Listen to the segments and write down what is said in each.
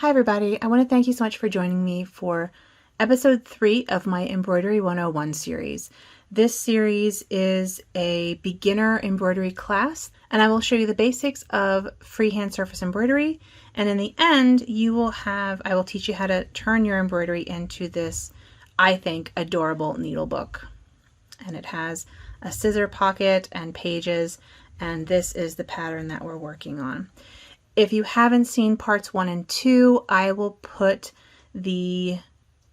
Hi everybody, I want to thank you so much for joining me for episode 3 of my Embroidery 101 series. This series is a beginner embroidery class, and I will show you the basics of freehand surface embroidery, and in the end I will teach you how to turn your embroidery into this, I think, adorable needlebook. And it has a scissor pocket and pages, and this is the pattern that we're working on. If you haven't seen parts 1 and 2, I will put the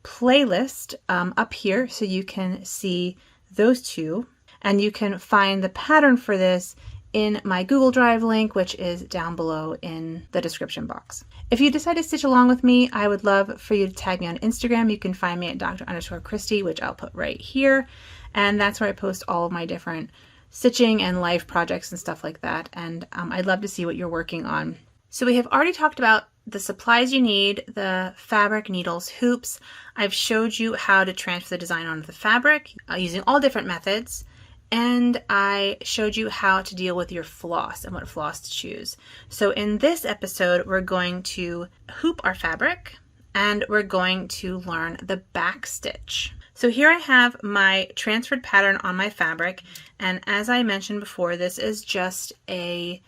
playlist up here so you can see those two. And you can find the pattern for this in my Google Drive link, which is down below in the description box. If you decide to stitch along with me, I would love for you to tag me on Instagram. You can find me at Dr_Christy, which I'll put right here. And that's where I post all of my different stitching and life projects and stuff like that. And I'd love to see what you're working on. So we have already talked about the supplies you need, the fabric, needles, hoops. I've showed you how to transfer the design onto the fabric using all different methods. And I showed you how to deal with your floss and what floss to choose. So in this episode, we're going to hoop our fabric and we're going to learn the back stitch. So here I have my transferred pattern on my fabric. And as I mentioned before, this is just a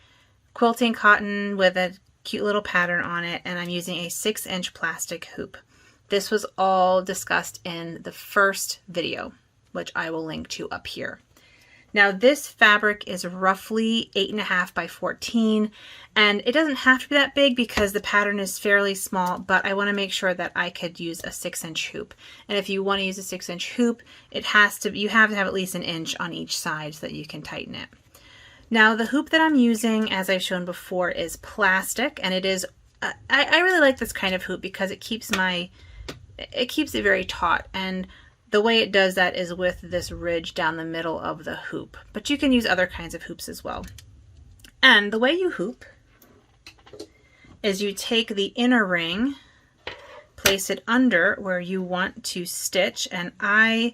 quilting cotton with a cute little pattern on it, and I'm using a 6-inch plastic hoop. This was all discussed in the first video, which I will link to up here. Now this fabric is roughly 8.5 by 14, and it doesn't have to be that big because the pattern is fairly small, but I want to make sure that I could use a 6-inch hoop. And if you want to use a 6-inch hoop, you have to have at least 1 inch on each side so that you can tighten it. Now the hoop that I'm using, as I've shown before, is plastic, and it is, I really like this kind of hoop because it keeps it very taut, and the way it does that is with this ridge down the middle of the hoop. But you can use other kinds of hoops as well. And the way you hoop is you take the inner ring, place it under where you want to stitch, and I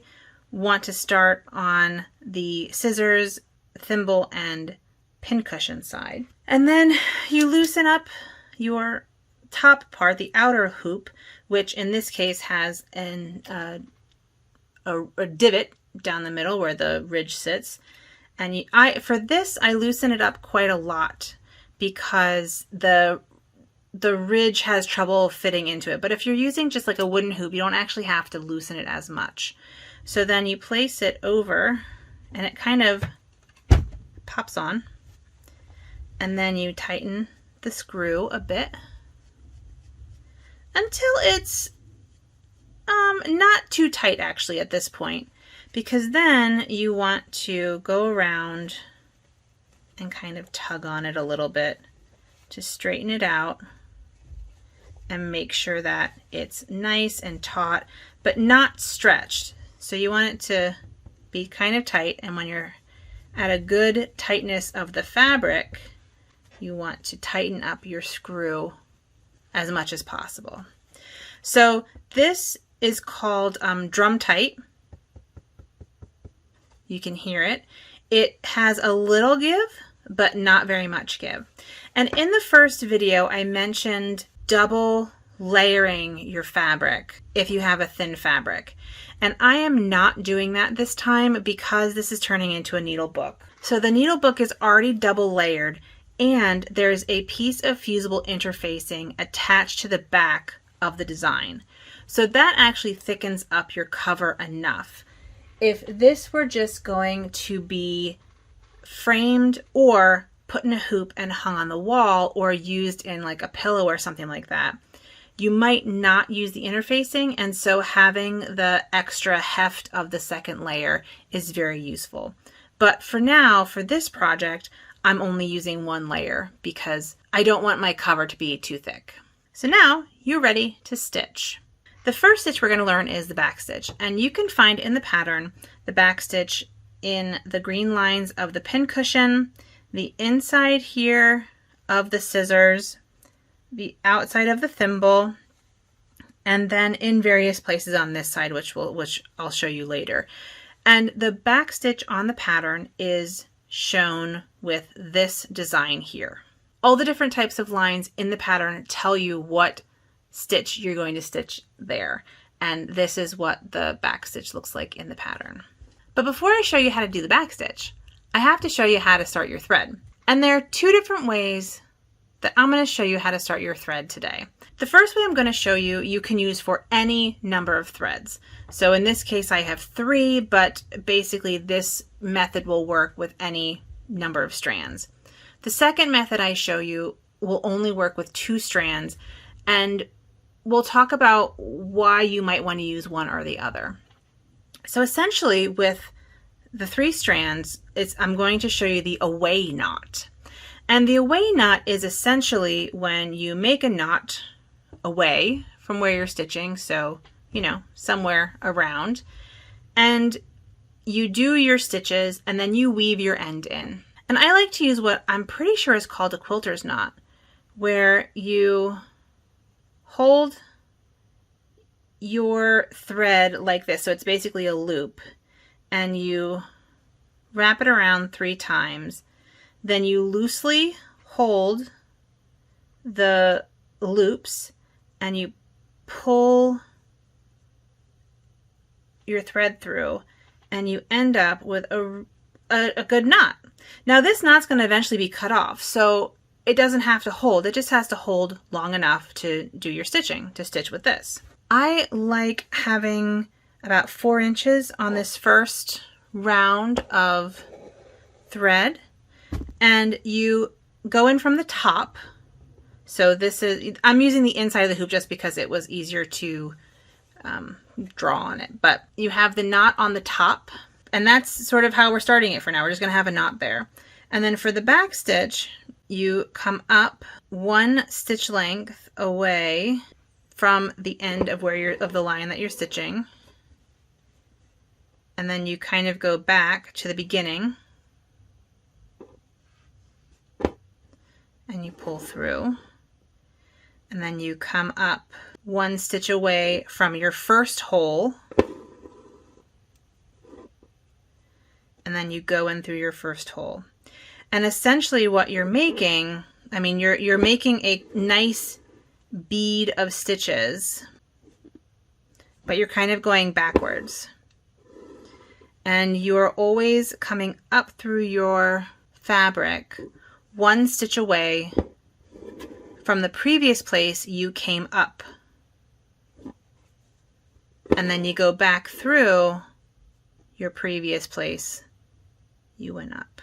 want to start on the scissors, thimble, and pincushion side. And then you loosen up your top part, the outer hoop, which in this case has a divot down the middle where the ridge sits. And for this, I loosen it up quite a lot because the ridge has trouble fitting into it. But if you're using just like a wooden hoop, you don't actually have to loosen it as much. So then you place it over, and it kind of pops on, and then you tighten the screw a bit until it's not too tight actually at this point, because then you want to go around and kind of tug on it a little bit to straighten it out and make sure that it's nice and taut but not stretched. So you want it to be kind of tight, and when you're at a good tightness of the fabric, you want to tighten up your screw as much as possible. So this is called drum tight. You can hear it. It has a little give, but not very much give. And in the first video, I mentioned double layering your fabric if you have a thin fabric. And I am not doing that this time because this is turning into a needle book. So the needle book is already double layered, and there's a piece of fusible interfacing attached to the back of the design. So that actually thickens up your cover enough. If this were just going to be framed or put in a hoop and hung on the wall or used in like a pillow or something like that, you might not use the interfacing, and so having the extra heft of the second layer is very useful. But for now, for this project, I'm only using 1 layer because I don't want my cover to be too thick. So now you're ready to stitch. The first stitch we're going to learn is the back stitch, and you can find in the pattern the back stitch in the green lines of the pincushion, the inside here of the scissors, the outside of the thimble, and then in various places on this side, which I'll show you later. And the back stitch on the pattern is shown with this design here. All the different types of lines in the pattern tell you what stitch you're going to stitch there. And this is what the back stitch looks like in the pattern. But before I show you how to do the back stitch, I have to show you how to start your thread. And there are two different ways that I'm going to show you how to start your thread today. The first way I'm going to show you, you can use for any number of threads. So in this case, I have 3, but basically this method will work with any number of strands. The second method I show you will only work with 2 strands, and we'll talk about why you might want to use one or the other. So essentially with the 3 strands, I'm going to show you the away knot. And the away knot is essentially when you make a knot away from where you're stitching, so, you know, somewhere around, and you do your stitches and then you weave your end in. And I like to use what I'm pretty sure is called a quilter's knot, where you hold your thread like this. So it's basically a loop, and you wrap it around 3 times. Then you loosely hold the loops and you pull your thread through, and you end up with a good knot. Now this knot's going to eventually be cut off, so it doesn't have to hold. It just has to hold long enough to do your stitching, to stitch with this. I like having about 4 inches on this first round of thread, and you go in from the top. So this is, I'm using the inside of the hoop just because it was easier to draw on it, but you have the knot on the top, and that's sort of how we're starting it for now. We're just going to have a knot there. And then for the back stitch, you come up 1 stitch length away from the end of of the line that you're stitching, and then you kind of go back to the beginning and you pull through, and then you come up 1 stitch away from your first hole, and then you go in through your first hole. And essentially what you're making, I mean, you're making a nice bead of stitches, but you're kind of going backwards. And you're always coming up through your fabric 1 stitch away from the previous place you came up. And then you go back through your previous place you went up.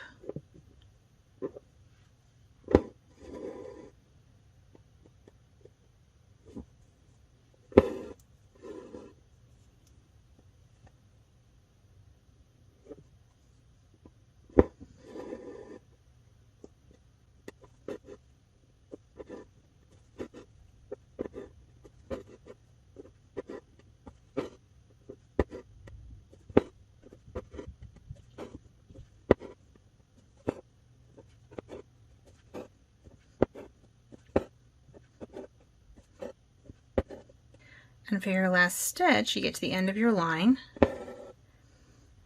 And for your last stitch, you get to the end of your line,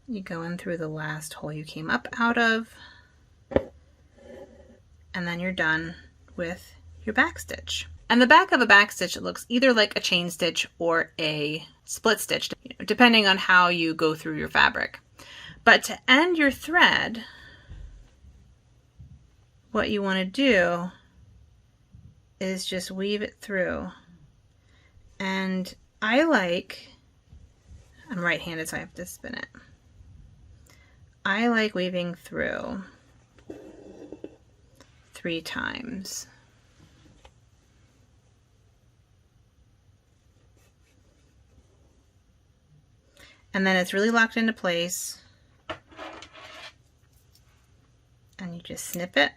you go in through the last hole you came up out of, and then you're done with your back stitch. And the back of a back stitch looks either like a chain stitch or a split stitch, depending on how you go through your fabric. But to end your thread, what you want to do is just weave it through. And I'm right-handed, so I have to spin it. I like weaving through 3 times. And then it's really locked into place. And you just snip it.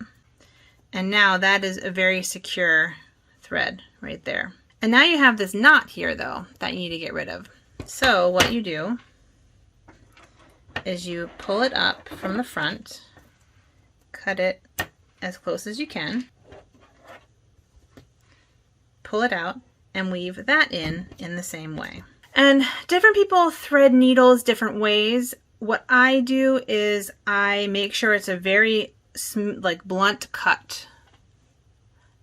And now that is a very secure thread right there. And now you have this knot here, though, that you need to get rid of. So what you do is you pull it up from the front, cut it as close as you can, pull it out, and weave that in the same way. And different people thread needles different ways. What I do is I make sure it's a very blunt cut,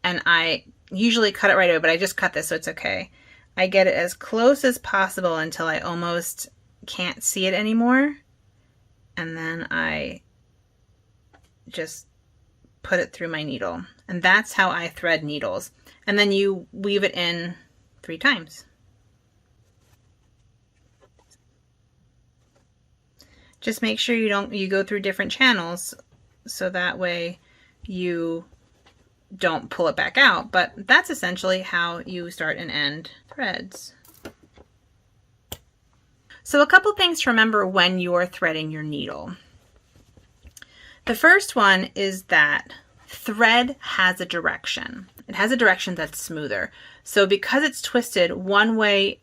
and I usually cut it right away, but I just cut this, so it's okay. I get it as close as possible until I almost can't see it anymore. And then I just put it through my needle. And that's how I thread needles. And then you weave it in 3 times. Just make sure you go through different channels, so that way you don't pull it back out. But that's essentially how you start and end threads. So a couple things to remember when you're threading your needle. The first one is that thread has a direction. It has a direction that's smoother. So because it's twisted one way,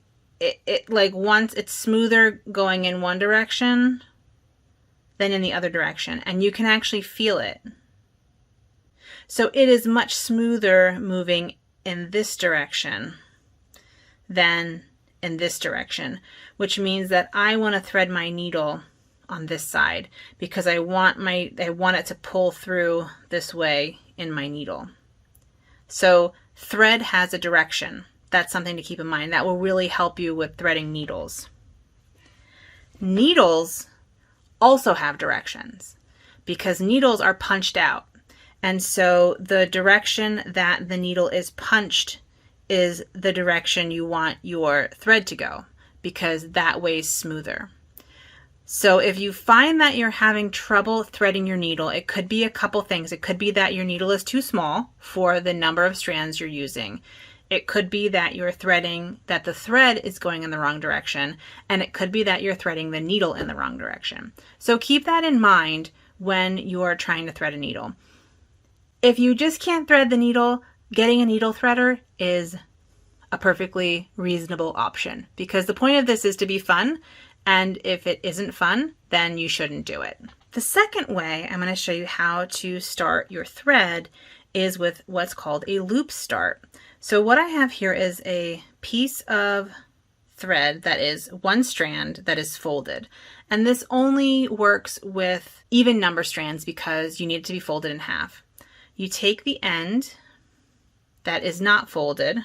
once it's smoother going in one direction than in the other direction, and you can actually feel it. So it is much smoother moving in this direction than in this direction, which means that I want to thread my needle on this side because I want it to pull through this way in my needle. So thread has a direction. That's something to keep in mind. That will really help you with threading needles. Needles also have directions because needles are punched out. And so the direction that the needle is punched is the direction you want your thread to go, because that way is smoother. So if you find that you're having trouble threading your needle, it could be a couple things. It could be that your needle is too small for the number of strands you're using. It could be that the thread is going in the wrong direction, and it could be that you're threading the needle in the wrong direction. So keep that in mind when you're trying to thread a needle. If you just can't thread the needle, getting a needle threader is a perfectly reasonable option, because the point of this is to be fun, and if it isn't fun, then you shouldn't do it. The second way I'm going to show you how to start your thread is with what's called a loop start. So what I have here is a piece of thread that is one strand that is folded. And this only works with even number strands because you need it to be folded in half. You take the end that is not folded,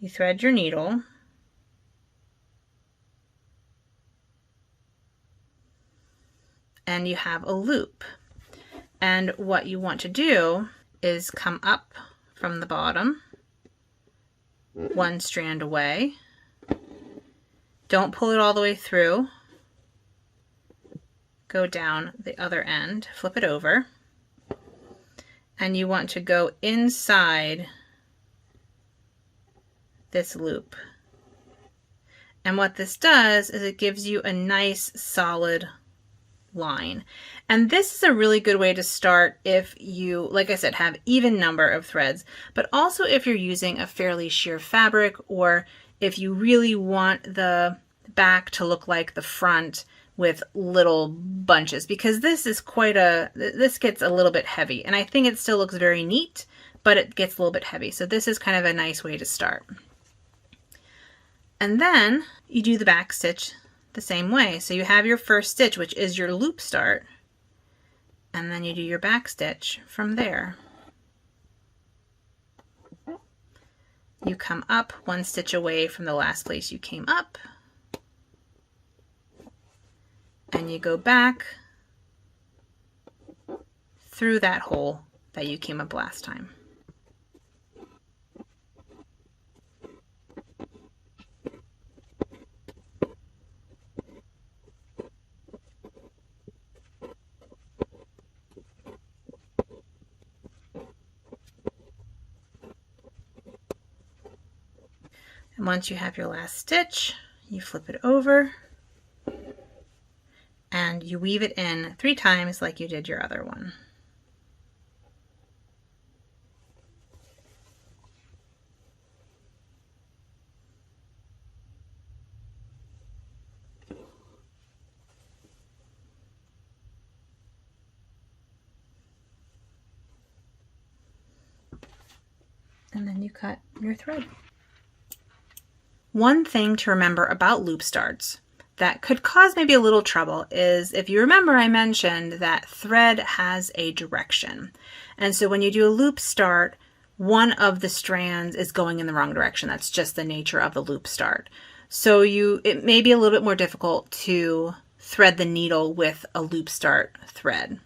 you thread your needle, and you have a loop. And what you want to do is come up from the bottom, one strand away. Don't pull it all the way through. Go down the other end, flip it over, and you want to go inside this loop. And what this does is it gives you a nice solid line. And this is a really good way to start if you, like I said, have even number of threads, but also if you're using a fairly sheer fabric, or if you really want the back to look like the front with little bunches, because this gets a little bit heavy, and I think it still looks very neat, but it gets a little bit heavy. So this is kind of a nice way to start. And then you do the back stitch the same way. So you have your first stitch, which is your loop start, and then you do your back stitch from there. You come up one stitch away from the last place you came up, and you go back through that hole that you came up last time. And once you have your last stitch, you flip it over and you weave it in 3 times like you did your other one. And then you cut your thread. One thing to remember about loop starts that could cause maybe a little trouble is, if you remember, I mentioned that thread has a direction. And so when you do a loop start, one of the strands is going in the wrong direction. That's just the nature of the loop start. So it may be a little bit more difficult to thread the needle with a loop start thread.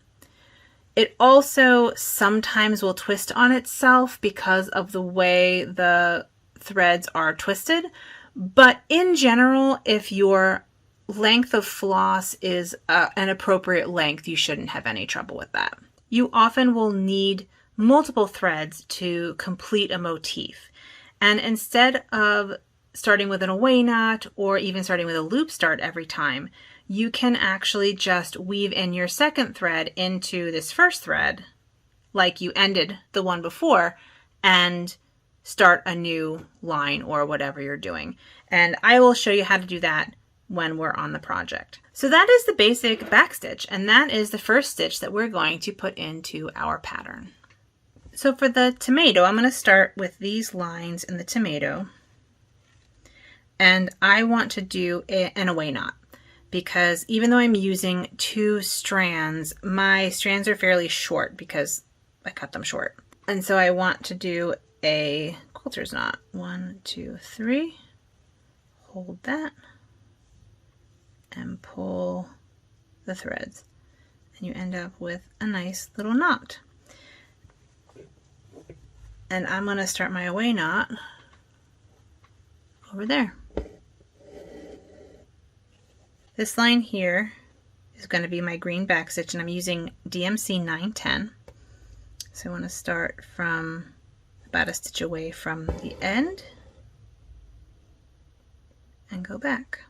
It also sometimes will twist on itself because of the way the threads are twisted. But in general, if your length of floss is an appropriate length, you shouldn't have any trouble with that. You often will need multiple threads to complete a motif. And instead of starting with an away knot or even starting with a loop start every time, you can actually just weave in your second thread into this first thread like you ended the one before and start a new line or whatever you're doing. And I will show you how to do that when we're on the project. So that is the basic backstitch, and that is the first stitch that we're going to put into our pattern. So for the tomato, I'm going to start with these lines in the tomato, and I want to do an away knot because even though I'm using 2 strands, my strands are fairly short because I cut them short. And so I want to do a quilter's knot. 1, 2, 3, hold that, and pull the threads. And you end up with a nice little knot. And I'm going to start my away knot over there. This line here is going to be my green backstitch, and I'm using DMC 910. So I want to start from about a stitch away from the end and go back.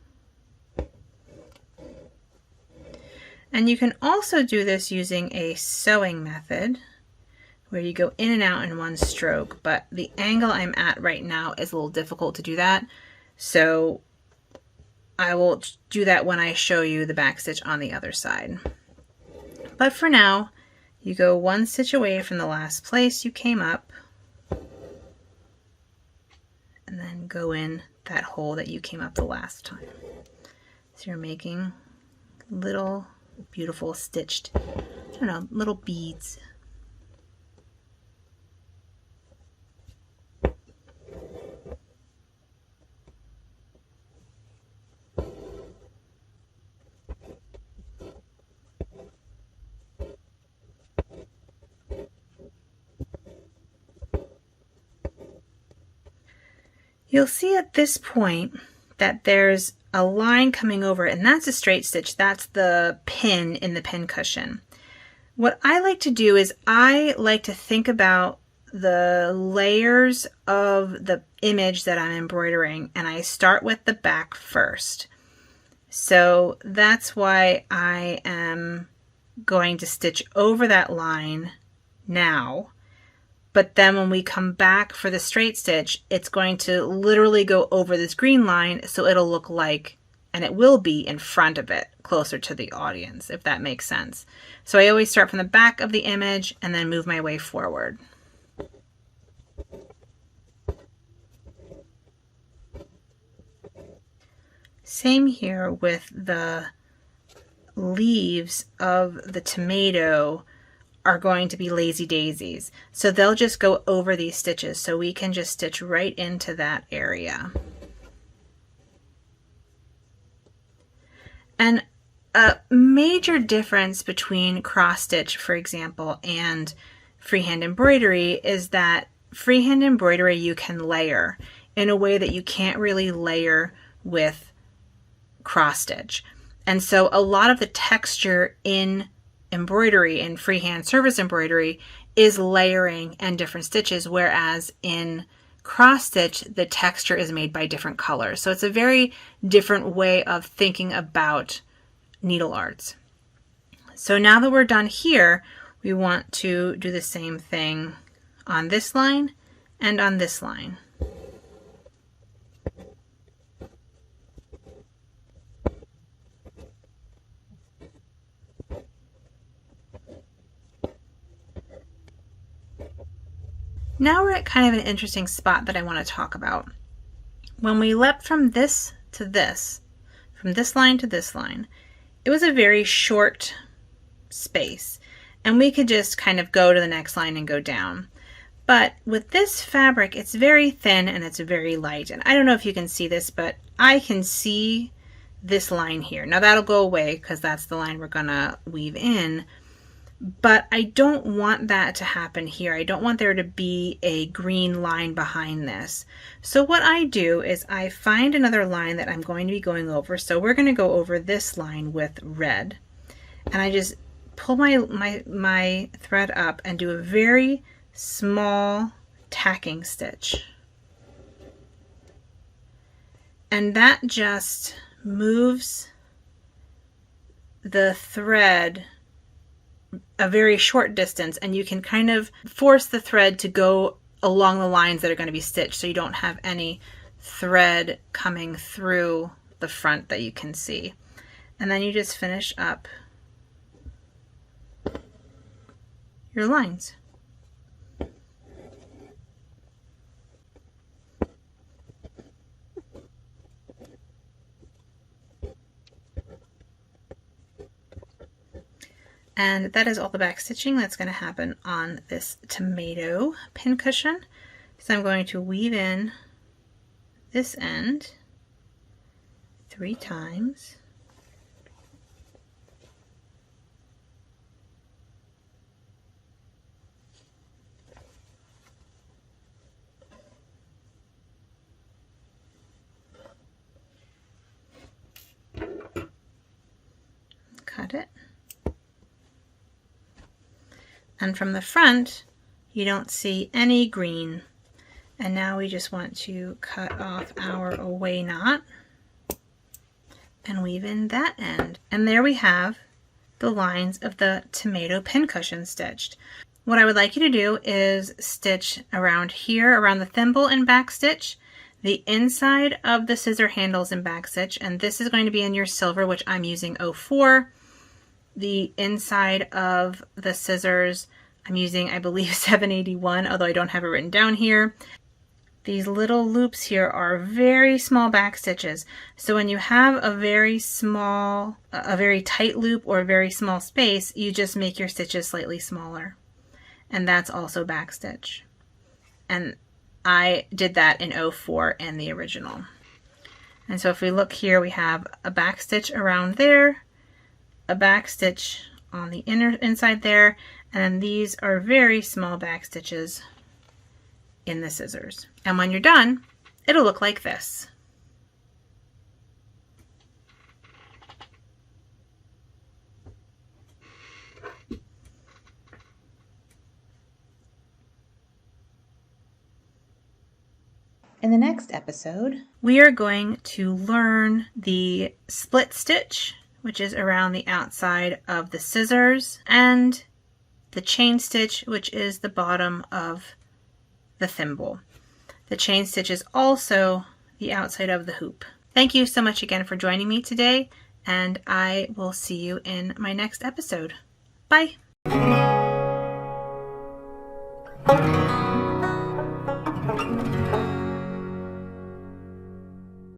And you can also do this using a sewing method where you go in and out in one stroke, but the angle I'm at right now is a little difficult to do that. So I will do that when I show you the backstitch on the other side. But for now, you go 1 stitch away from the last place you came up and then go in that hole that you came up the last time. So you're making little beautiful stitched, I don't know, little beads. You'll see at this point that there's a line coming over, and that's a straight stitch. That's the pin in the pin cushion. What I like to do is I like to think about the layers of the image that I'm embroidering, and I start with the back first. So that's why I am going to stitch over that line now. But then when we come back for the straight stitch, it's going to literally go over this green line, so it'll look like, and it will be in front of it, closer to the audience, if that makes sense. So I always start from the back of the image and then move my way forward. Same here with the leaves of the tomato are going to be lazy daisies. So they'll just go over these stitches, so we can just stitch right into that area. And a major difference between cross stitch, for example, and freehand embroidery is that freehand embroidery you can layer in a way that you can't really layer with cross stitch. And so a lot of the texture in embroidery and freehand surface embroidery is layering and different stitches, whereas in cross stitch the texture is made by different colors. So it's a very different way of thinking about needle arts. So now that we're done here, we want to do the same thing on this line and on this line. Now we're at kind of an interesting spot that I want to talk about. When we leapt from this to this, from this line to this line, it was a very short space, and we could just kind of go to the next line and go down. But with this fabric, it's very thin and it's very light. And I don't know if you can see this, but I can see this line here. Now that'll go away because that's the line we're gonna weave in. But I don't want that to happen here. I don't want there to be a green line behind this. So what I do is I find another line that I'm going to be going over. So we're going to go over this line with red. And I just pull my thread up and do a very small tacking stitch. And that just moves the thread a very short distance, and you can kind of force the thread to go along the lines that are going to be stitched so you don't have any thread coming through the front that you can see. And then you just finish up your lines. And that is all the back stitching that's going to happen on this tomato pincushion. So I'm going to weave in this end 3 times. Cut it. And from the front, you don't see any green. And now we just want to cut off our away knot and weave in that end. And there we have the lines of the tomato pincushion stitched. What I would like you to do is stitch around here, around the thimble in backstitch, the inside of the scissor handles in backstitch, and this is going to be in your silver, which I'm using 04. The inside of the scissors, I'm using, I believe, 781, although I don't have it written down here. These little loops here are very small back stitches. So when you have a very small, a very tight loop or a very small space, you just make your stitches slightly smaller. And that's also back stitch. And I did that in 04 and the original. And so if we look here, we have a back stitch around there, a back stitch on the inside there, and then these are very small back stitches in the scissors. And when you're done, it'll look like this. In the next episode, we are going to learn the split stitch, which is around the outside of the scissors, and the chain stitch, which is the bottom of the thimble. The chain stitch is also the outside of the hoop. Thank you so much again for joining me today, and I will see you in my next episode. Bye!